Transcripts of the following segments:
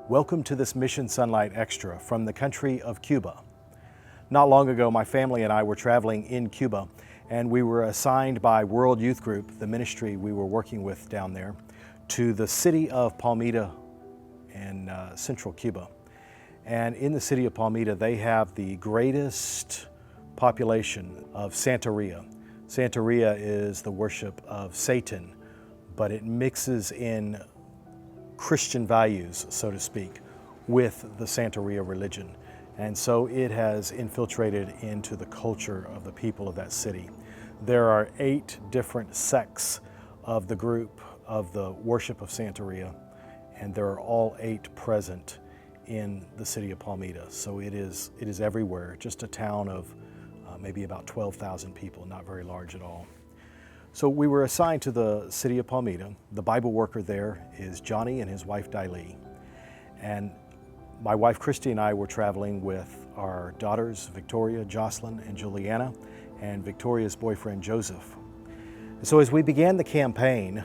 Welcome to this Mission Sonlight Extra from the country of Cuba. Not long ago, my family and I were traveling in Cuba, and we were assigned by World Youth Group, the ministry we were working with down there, to the city of Palmira in central Cuba. And in the city of Palmira, they have the greatest population of Santeria. Santeria is the worship of Satan, but it mixes in Christian values, so to speak, with the Santeria religion. And so it has infiltrated into the culture of the people of that city. There are 8 different sects of the group of the worship of Santeria, and there are all 8 present in the city of Palmira. So it is everywhere, just a town of maybe about 12,000 people, not very large at all. So we were assigned to the city of Palmira. The Bible worker there is Johnny and his wife Daili. And my wife Christy and I were traveling with our daughters Victoria, Jocelyn, and Juliana, and Victoria's boyfriend Joseph. And so as we began the campaign,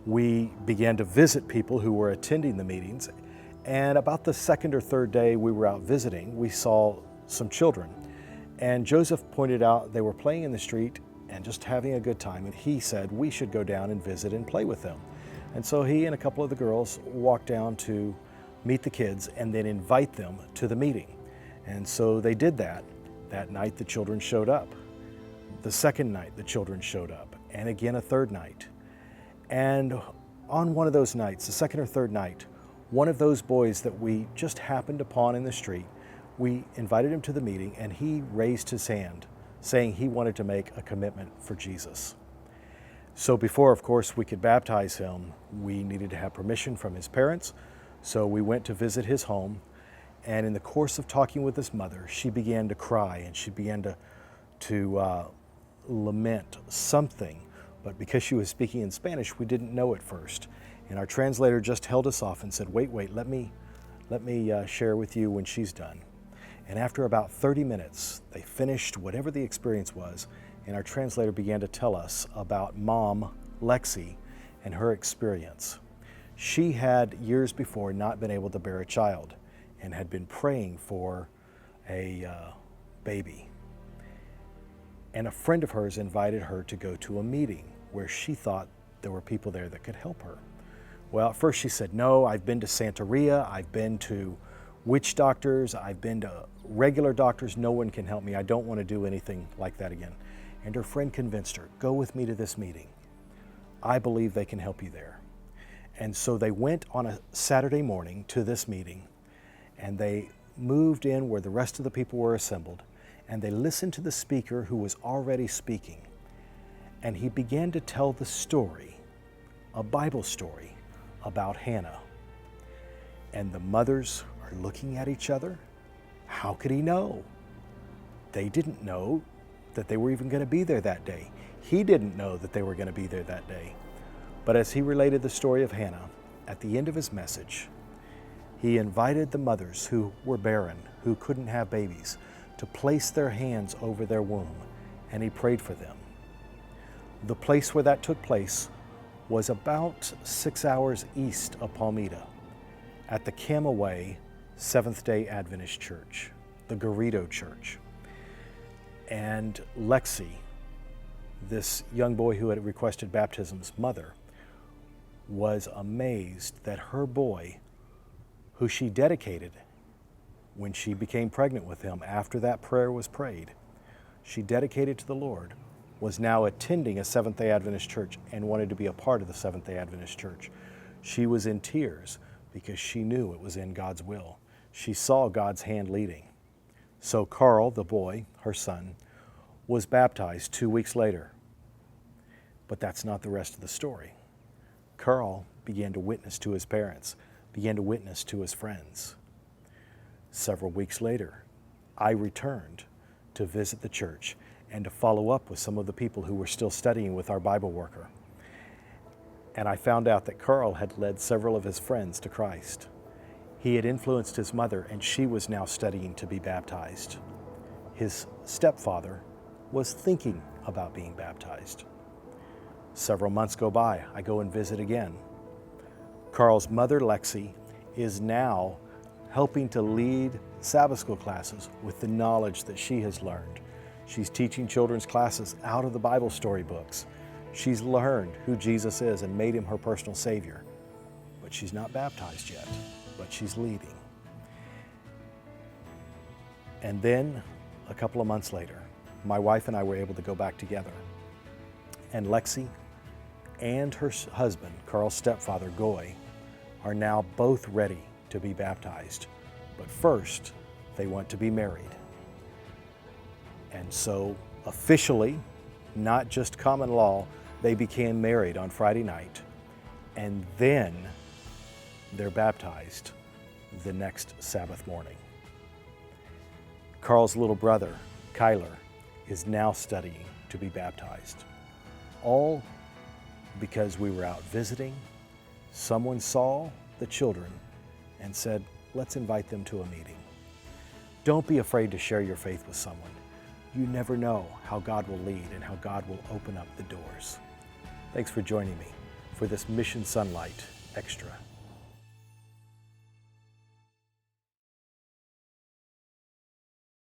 we began to visit people who were attending the meetings. And about the 2nd or 3rd day we were out visiting, we saw some children. And Joseph pointed out they were playing in the street and just having a good time, and he said we should go down and visit and play with them. And so he and a couple of the girls walked down to meet the kids and then invite them to the meeting. And so they did that. That night the children showed up. The second night the children showed up, and again a third night. And on one of those nights, the second or third night, one of those boys that we just happened upon in the street, we invited him to the meeting, and he raised his hand saying he wanted to make a commitment for Jesus. So before, of course, we could baptize him, we needed to have permission from his parents. So we went to visit his home, and in the course of talking with his mother, she began to cry and she began to lament something. But because she was speaking in Spanish, we didn't know at first. And our translator just held us off and said, wait, let me share with you when she's done. And after about 30 minutes, they finished whatever the experience was, and our translator began to tell us about Mom, Lexi, and her experience. She had years before not been able to bear a child and had been praying for a baby. And a friend of hers invited her to go to a meeting where she thought there were people there that could help her. Well, at first she said, no, I've been to Santeria, I've been to witch doctors, I've been to regular doctors, no one can help me. I don't want to do anything like that again. And her friend convinced her, go with me to this meeting. I believe they can help you there. And so they went on a Saturday morning to this meeting, and they moved in where the rest of the people were assembled, and they listened to the speaker who was already speaking. And he began to tell the story, a Bible story about Hannah. And the mothers are looking at each other. How could he know? They didn't know that they were even going to be there that day. He didn't know that they were going to be there that day. But as he related the story of Hannah, at the end of his message, he invited the mothers who were barren, who couldn't have babies, to place their hands over their womb, and he prayed for them. The place where that took place was about 6 hours east of Palmira, at the Camagüey Seventh-day Adventist Church, the Garrido Church. And Lexi, this young boy who had requested baptism's mother, was amazed that her boy, who she dedicated when she became pregnant with him after that prayer was prayed, she dedicated to the Lord, was now attending a Seventh-day Adventist church and wanted to be a part of the Seventh-day Adventist church. She was in tears because she knew it was in God's will. She saw God's hand leading. So Karel, the boy, her son, was baptized 2 weeks later. But that's not the rest of the story. Karel began to witness to his parents, began to witness to his friends. Several weeks later, I returned to visit the church and to follow up with some of the people who were still studying with our Bible worker. And I found out that Karel had led several of his friends to Christ. He had influenced his mother, and she was now studying to be baptized. His stepfather was thinking about being baptized. Several months go by. I go and visit again. Karel's mother, Lexi, is now helping to lead Sabbath school classes with the knowledge that she has learned. She's teaching children's classes out of the Bible storybooks. She's learned who Jesus is and made him her personal Savior. But she's not baptized yet, but she's leading. And then, a couple of months later, my wife and I were able to go back together. And Lexi and her husband, Karel's stepfather, Goy, are now both ready to be baptized. But first, they want to be married. And so, officially, not just common law, they became married on Friday night. And then they're baptized the next Sabbath morning. Karel's little brother, Kyler, is now studying to be baptized. All because we were out visiting, someone saw the children and said, let's invite them to a meeting. Don't be afraid to share your faith with someone. You never know how God will lead and how God will open up the doors. Thanks for joining me for this Mission Sonlight Extra.